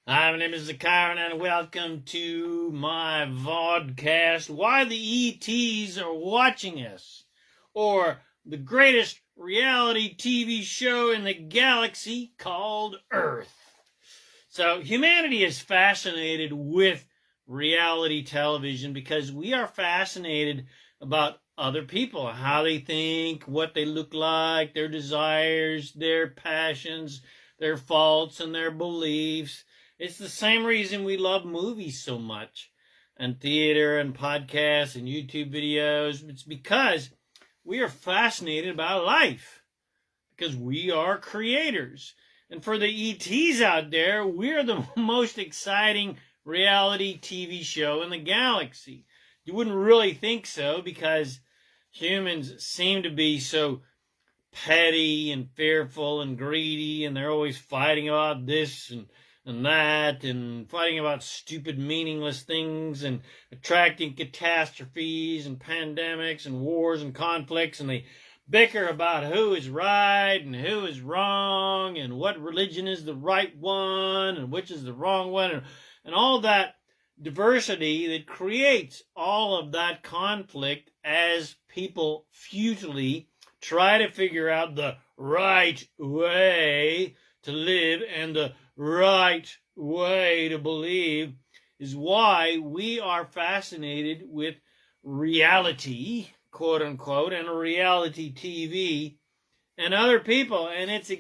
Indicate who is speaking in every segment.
Speaker 1: Hi, my name is ZaKaiRan, and welcome to my vodcast, Why the ETs Are Watching Us, or the greatest reality TV show in the galaxy called Earth. So, humanity is fascinated with reality television because we are fascinated about other people, how they think, what they look like, their desires, their passions, their faults, and their beliefs. It's the same reason we love movies so much, and theater, and podcasts, and YouTube videos. It's because we are fascinated about life, because we are creators. And for the ETs out there, we're the most exciting reality TV show in the galaxy. You wouldn't really think so, because humans seem to be so petty and fearful and greedy, and they're always fighting about this and that, and fighting about stupid, meaningless things, and attracting catastrophes and pandemics and wars and conflicts, and they bicker about who is right and who is wrong, and what religion is the right one and which is the wrong one, and all that diversity that creates all of that conflict as people futilely try to figure out the right way to live and the right way to believe is why we are fascinated with reality, quote unquote, and reality TV and other people. And it's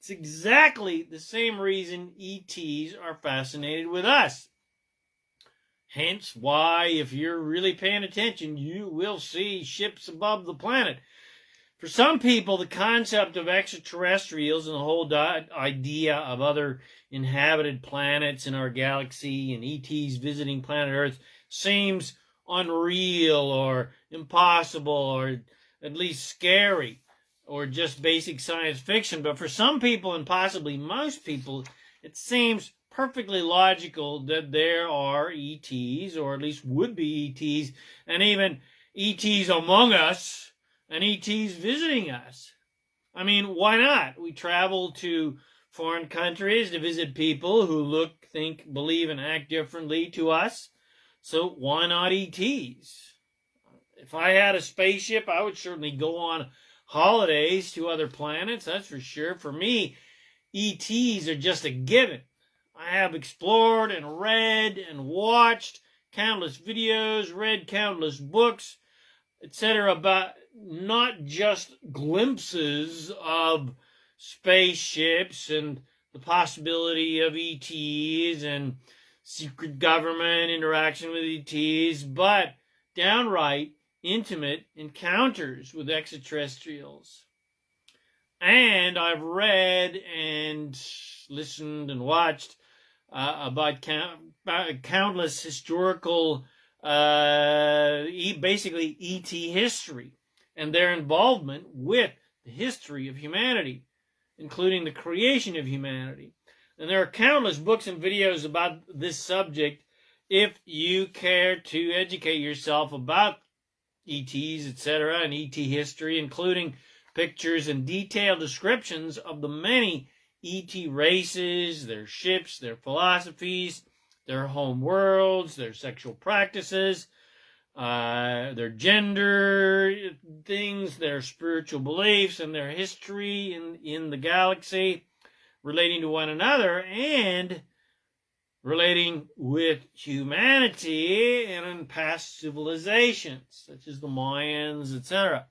Speaker 1: exactly the same reason ETs are fascinated with us. Hence why, if you're really paying attention, you will see ships above the planet. For some people, the concept of extraterrestrials and the whole idea of other inhabited planets in our galaxy and ETs visiting planet Earth seems unreal or impossible or at least scary or just basic science fiction. But for some people, and possibly most people, it seems perfectly logical that there are ETs, or at least would-be ETs, and even ETs among us, and ETs visiting us. I mean, why not? We travel to foreign countries to visit people who look, think, believe, and act differently to us. So why not ETs? If I had a spaceship, I would certainly go on holidays to other planets, that's for sure. For me, ETs are just a given. I have explored and read and watched countless videos, read countless books, etc., about not just glimpses of spaceships and the possibility of ETs and secret government interaction with ETs, but downright intimate encounters with extraterrestrials. And I've read and listened and watched about countless historical, basically ET history, and their involvement with the history of humanity, including the creation of humanity. And there are countless books and videos about this subject if you care to educate yourself about ETs, etc., and ET history, including pictures and detailed descriptions of the many ET races, their ships, their philosophies, their home worlds, their sexual practices, their gender things, their spiritual beliefs, and their history in the galaxy, relating to one another and relating with humanity and in past civilizations, such as the Mayans, etc.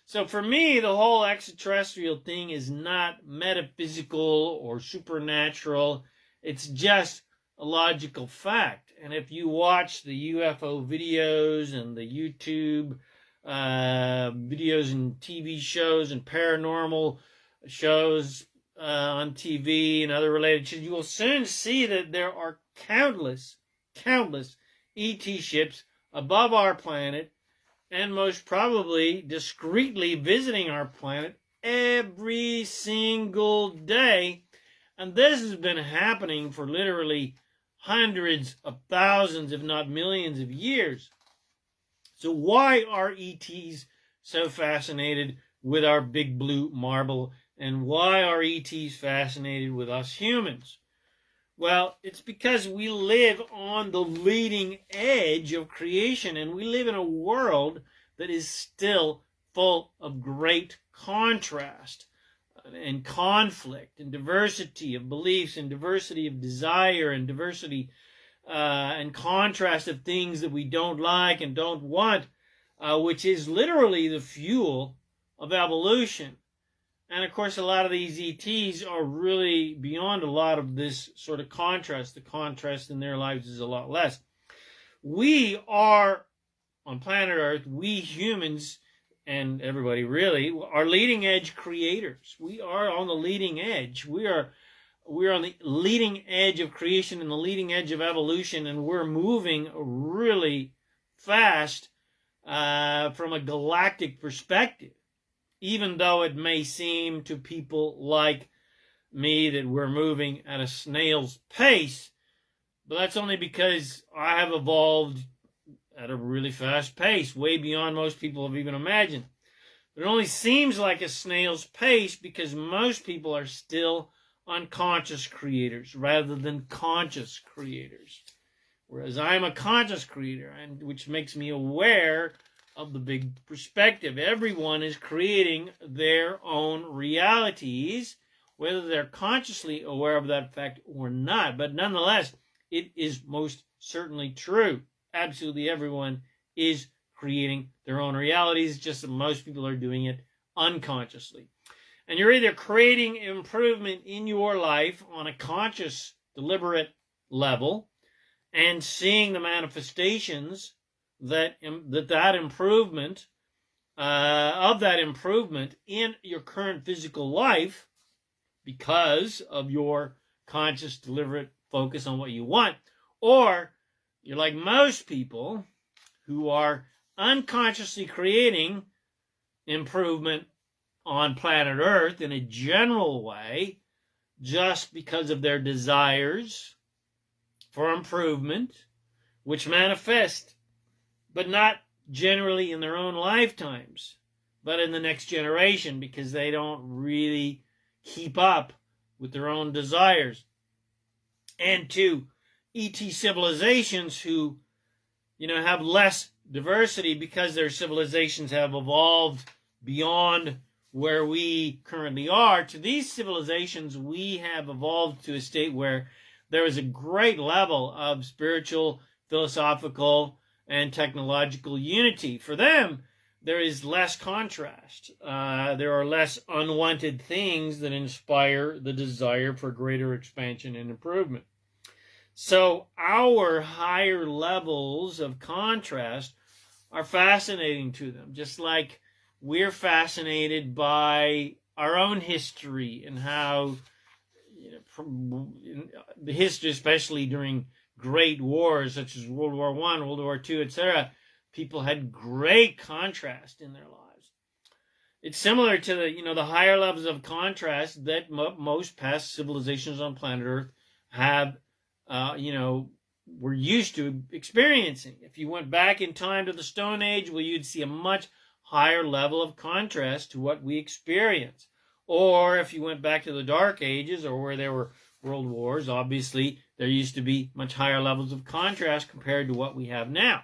Speaker 1: So for me, the whole extraterrestrial thing is not metaphysical or supernatural. It's just a logical fact. And if you watch the UFO videos and the YouTube videos and TV shows and paranormal shows on TV and other related shows, you will soon see that there are countless ET ships above our planet, and most probably discreetly visiting our planet every single day. And this has been happening for literally hundreds of thousands, if not millions of years. So why are ETs so fascinated with our big blue marble? And why are ETs fascinated with us humans? Well, it's because we live on the leading edge of creation, and we live in a world that is still full of great contrast and conflict and diversity of beliefs and diversity of desire and diversity and contrast of things that we don't like and don't want, which is literally the fuel of evolution. And of course, a lot of these ETs are really beyond a lot of this sort of contrast. The contrast in their lives is a lot less. We are, on planet Earth, we humans, and everybody really, are leading edge creators. We are on the leading edge. We're on the leading edge of creation and the leading edge of evolution, and we're moving really fast from a galactic perspective. Even though it may seem to people like me that we're moving at a snail's pace, but that's only because I have evolved at a really fast pace, way beyond most people have even imagined. But it only seems like a snail's pace because most people are still unconscious creators rather than conscious creators. Whereas I'm a conscious creator, and which makes me aware of the big perspective. Everyone is creating their own realities, whether they're consciously aware of that fact or not. But nonetheless, it is most certainly true. Absolutely everyone is creating their own realities, just that most people are doing it unconsciously. And you're either creating improvement in your life on a conscious, deliberate level and seeing the manifestations that improvement of that improvement in your current physical life because of your conscious, deliberate focus on what you want, or you're like most people who are unconsciously creating improvement on planet Earth in a general way just because of their desires for improvement, which manifest, but not generally in their own lifetimes, but in the next generation because they don't really keep up with their own desires. And to ET civilizations who, have less diversity because their civilizations have evolved beyond where we currently are, to these civilizations, we have evolved to a state where there is a great level of spiritual, philosophical, and technological unity. For them, there is less contrast. There are less unwanted things that inspire the desire for greater expansion and improvement. So our higher levels of contrast are fascinating to them, just like we're fascinated by our own history and how the history, especially during great wars such as World War I, World War II, etc., people had great contrast in their lives. It's similar to the higher levels of contrast that most past civilizations on planet Earth have, were used to experiencing. If you went back in time to the Stone Age, well, you'd see a much higher level of contrast to what we experience. Or if you went back to the Dark Ages or where there were world wars, obviously there used to be much higher levels of contrast compared to what we have now.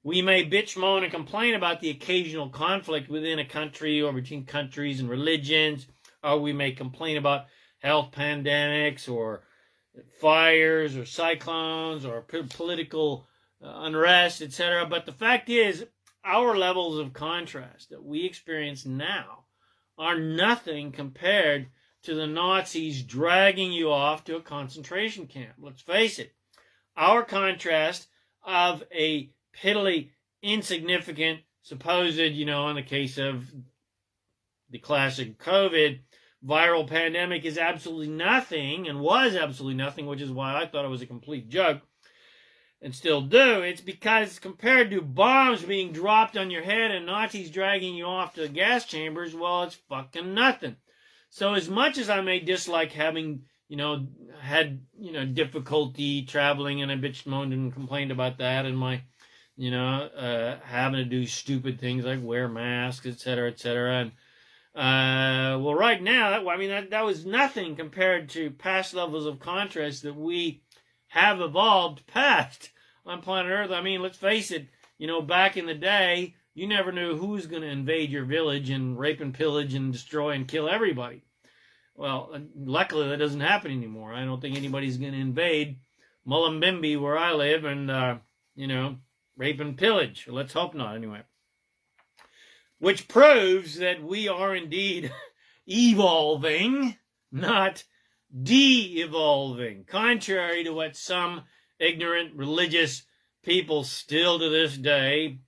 Speaker 1: We may bitch, moan, and complain about the occasional conflict within a country or between countries and religions, or we may complain about health pandemics or fires or cyclones or political unrest, etc. But the fact is, our levels of contrast that we experience now are nothing compared to the Nazis dragging you off to a concentration camp. Let's face it, our contrast of a piddly, insignificant, supposed, in the case of the classic COVID viral pandemic, is absolutely nothing, and was absolutely nothing, which is why I thought it was a complete joke, and still do. It's because compared to bombs being dropped on your head and Nazis dragging you off to the gas chambers, well, it's fucking nothing. So as much as I may dislike having, had, difficulty traveling, and I bitched, moaned, and complained about that, and my, having to do stupid things like wear masks, etc., etc., and Well, right now, that was nothing compared to past levels of contrast that we have evolved past on planet Earth. I mean, let's face it, back in the day, you never knew who was going to invade your village and rape and pillage and destroy and kill everybody. Well, luckily that doesn't happen anymore. I don't think anybody's going to invade Mullumbimby, where I live, and, rape and pillage. Let's hope not, anyway. Which proves that we are indeed evolving, not de-evolving, contrary to what some ignorant religious people still to this day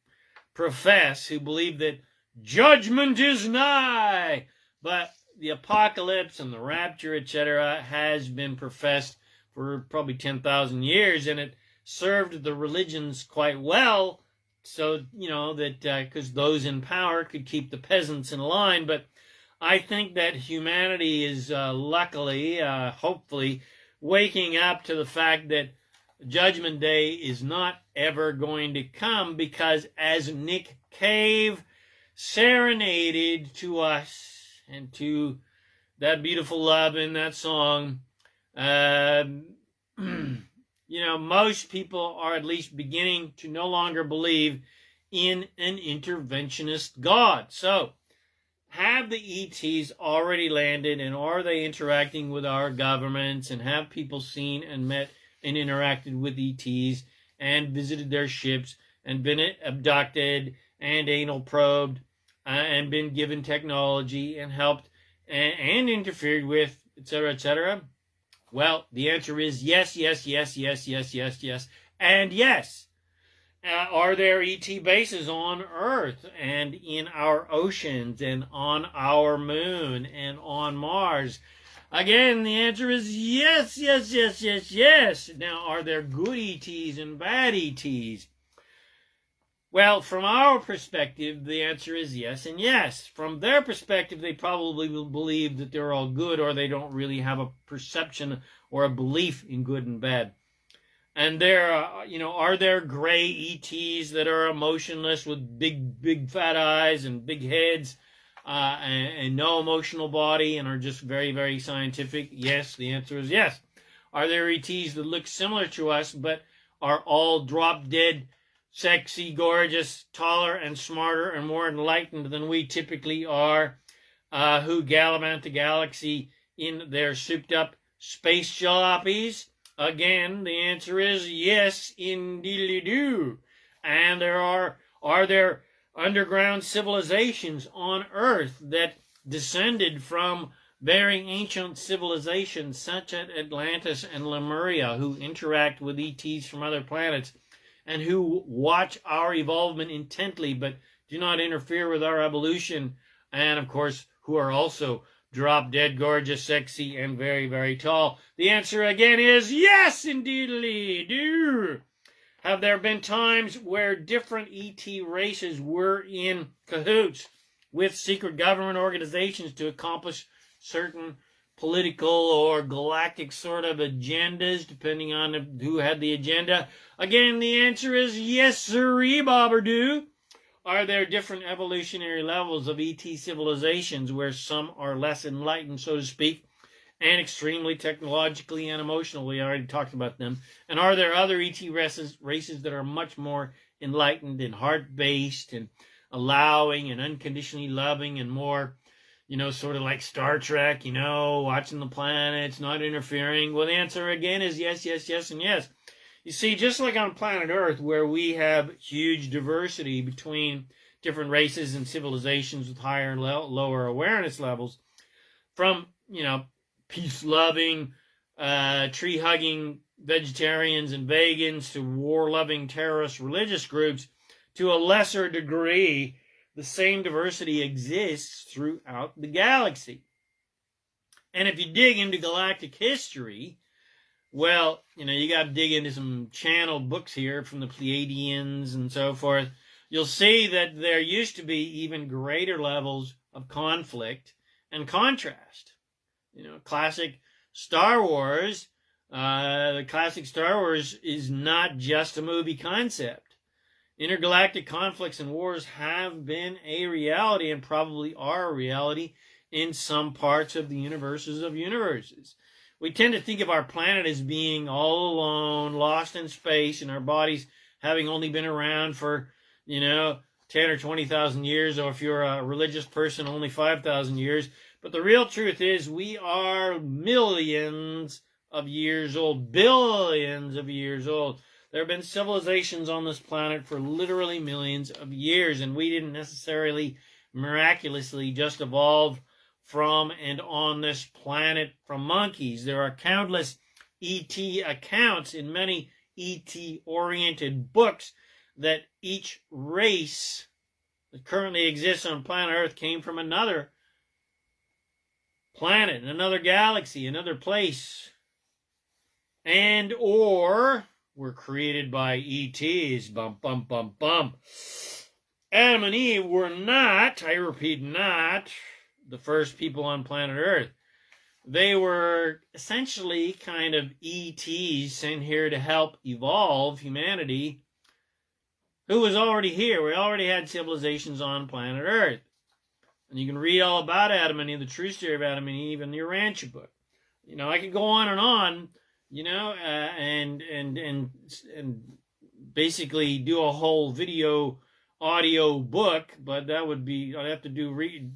Speaker 1: profess, who believe that judgment is nigh. But the apocalypse and the rapture, etc., has been professed for probably 10,000 years, and it served the religions quite well, so, that because those in power could keep the peasants in line. But I think that humanity is luckily, hopefully, waking up to the fact that Judgment Day is not ever going to come, because as Nick Cave serenaded to us and to that beautiful love in that song, most people are at least beginning to no longer believe in an interventionist God. So, have the ETs already landed, and are they interacting with our governments, and have people seen and met and interacted with ETs and visited their ships and been abducted and anal probed and been given technology and helped and interfered with, etc., etc.? Well, the answer is yes, yes, yes, yes, yes, yes, yes, and yes. Are there ET bases on Earth and in our oceans and on our moon and on Mars? Again, the answer is yes, yes, yes, yes, yes. Now, are there good ETs and bad ETs? Well, from our perspective, the answer is yes and yes. From their perspective, they probably will believe that they're all good, or they don't really have a perception or a belief in good and bad. And are there gray ETs that are emotionless with big fat eyes and big heads and no emotional body and are just very, very scientific? Yes, the answer is yes. Are there ETs that look similar to us but are all drop dead, sexy, gorgeous, taller and smarter and more enlightened than we typically are, who gallivant the galaxy in their souped up space jalopies? Again, the answer is yes, indeed do. And are there underground civilizations on Earth that descended from very ancient civilizations such as Atlantis and Lemuria, who interact with ETs from other planets and who watch our evolvement intently but do not interfere with our evolution, and of course who are also drop dead, gorgeous, sexy, and very, very tall? The answer again is yes, indeedly do. Have there been times where different ET races were in cahoots with secret government organizations to accomplish certain political or galactic sort of agendas, depending on who had the agenda? Again, the answer is yes, sirree, bobber-doo. Are there different evolutionary levels of ET civilizations where some are less enlightened, so to speak, and extremely technologically and emotionally? We already talked about them. And are there other ET races that are much more enlightened and heart-based and allowing and unconditionally loving and more, sort of like Star Trek, watching the planets, not interfering? Well, the answer again is yes, yes, yes, and yes. You see, just like on planet Earth, where we have huge diversity between different races and civilizations with higher and lower awareness levels, from, peace-loving, tree-hugging vegetarians and vegans to war-loving terrorist religious groups, to a lesser degree, the same diversity exists throughout the galaxy. And if you dig into galactic history, well, you got to dig into some channeled books here from the Pleiadians and so forth. You'll see that there used to be even greater levels of conflict and contrast. Classic Star Wars, the classic Star Wars is not just a movie concept. Intergalactic conflicts and wars have been a reality and probably are a reality in some parts of the universes of universes. We tend to think of our planet as being all alone, lost in space, and our bodies having only been around for, 10 or 20,000 years, or if you're a religious person, only 5,000 years. But the real truth is we are millions of years old, billions of years old. There have been civilizations on this planet for literally millions of years, and we didn't necessarily miraculously just evolve from and on this planet from monkeys. There are countless ET accounts in many ET-oriented books that each race that currently exists on planet Earth came from another planet, another galaxy, another place, and or were created by ETs. Bum, bum, bum, bum. Adam and Eve were not, I repeat, not the first people on planet Earth. They were essentially kind of ETs sent here to help evolve humanity, who was already here. We already had civilizations on planet Earth. And you can read all about Adam and Eve, the true story of Adam and Eve, in the Urantia book. I could go on and on, and basically do a whole video audio book, but that would be, I'd have to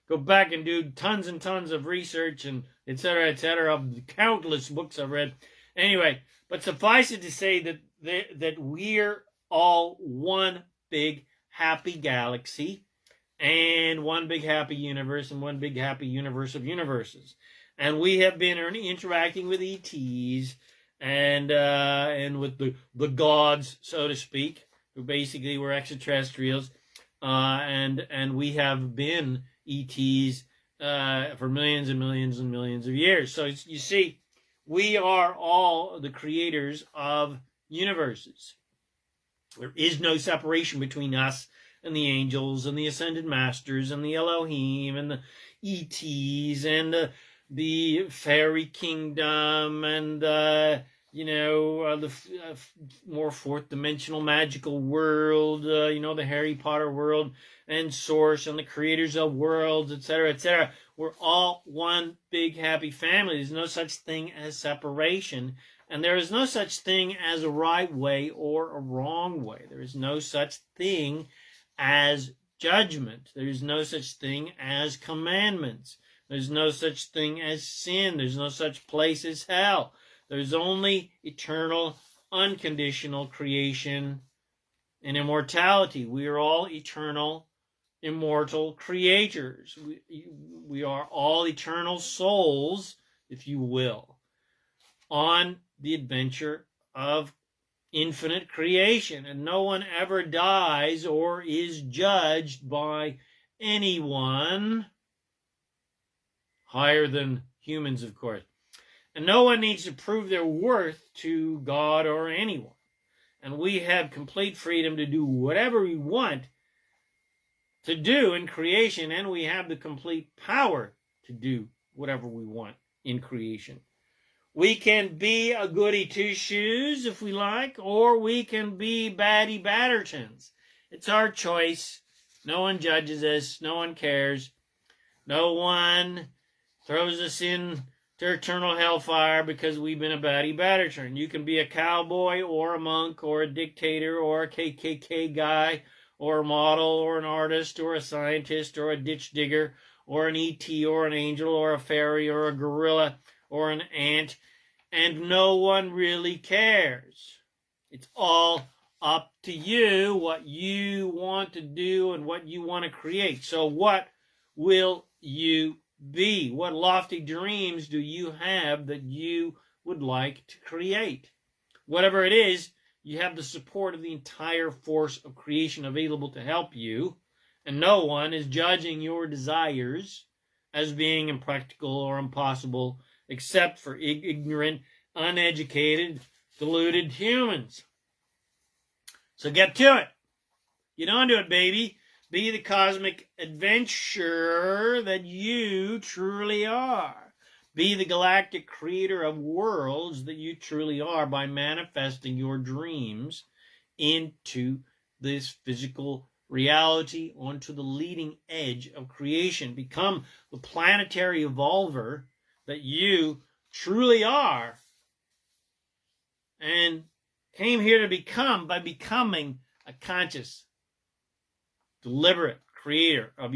Speaker 1: go back and do tons and tons of research and et cetera, of the countless books I've read. Anyway, but suffice it to say that we're all one big happy galaxy and one big happy universe and one big happy universe of universes. And we have been interacting with ETs and with the gods, so to speak, who basically were extraterrestrials, and we have been ETs for millions and millions and millions of years. So you see, we are all the creators of universes. There is no separation between us and the angels and the ascended masters and the Elohim and the ETs and the fairy kingdom and the more fourth dimensional magical world, the Harry Potter world and Source and the creators of worlds, etc., etc. We're all one big happy family. There's no such thing as separation, and there is no such thing as a right way or a wrong way. There is no such thing as judgment. There is no such thing as commandments. There's no such thing as sin. There's no such place as hell. There's only eternal, unconditional creation and immortality. We are all eternal, immortal creators. We are all eternal souls, if you will, on the adventure of infinite creation. And no one ever dies or is judged by anyone higher than humans, of course. And no one needs to prove their worth to God or anyone. And we have complete freedom to do whatever we want to do in creation, and we have the complete power to do whatever we want in creation. We can be a goody two-shoes if we like, or we can be Batty Battertons. It's our choice. No one judges us. No one cares. No one throws us in to eternal hellfire because we've been a Batty Batterton. You can be a cowboy or a monk or a dictator or a KKK guy or a model or an artist or a scientist or a ditch digger or an ET or an angel or a fairy or a gorilla or an ant, and no one really cares. It's all up to you what you want to do and what you want to create. So what will you be? What lofty dreams do you have that you would like to create? Whatever it is, you have the support of the entire force of creation available to help you, and no one is judging your desires as being impractical or impossible except for ignorant, uneducated, deluded humans. So get to it. Get on to it, baby. Be the cosmic adventurer that you truly are. Be the galactic creator of worlds that you truly are by manifesting your dreams into this physical reality, onto the leading edge of creation. Become the planetary evolver that you truly are, and came here to become by becoming a conscious, deliberate creator of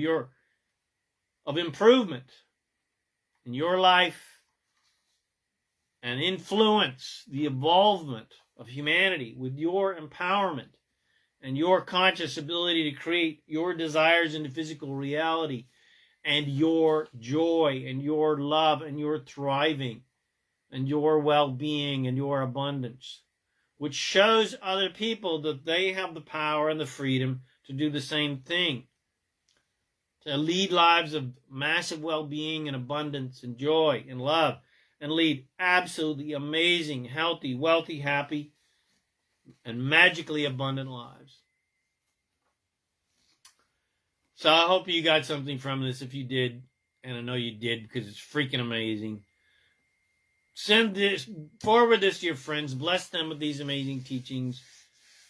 Speaker 1: improvement in your life, and influence the evolvement of humanity with your empowerment and your conscious ability to create your desires into physical reality, and your joy and your love and your thriving and your well-being and your abundance, which shows other people that they have the power and the freedom to do the same thing, to lead lives of massive well-being and abundance and joy and love, and lead absolutely amazing, healthy, wealthy, happy, and magically abundant lives. So I hope you got something from this. If you did, and I know you did because it's freaking amazing, forward this to your friends, bless them with these amazing teachings.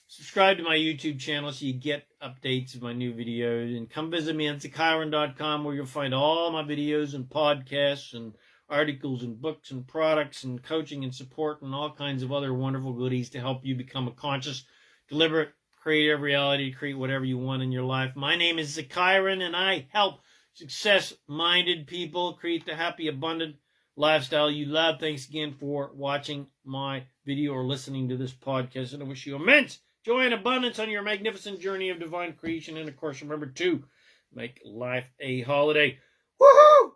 Speaker 1: Subscribe to my YouTube channel so you get updates of my new videos, and come visit me at ZaKaiRan.com, where you'll find all my videos and podcasts and articles and books and products and coaching and support and all kinds of other wonderful goodies to help you become a conscious, deliberate creator of reality to create whatever you want in your life. My name is ZaKaiRan, and I help success-minded people create the happy, abundant lifestyle you love. Thanks again for watching my video or listening to this podcast, and I wish you immense joy and abundance on your magnificent journey of divine creation. And of course, remember to make life a holiday. Woohoo!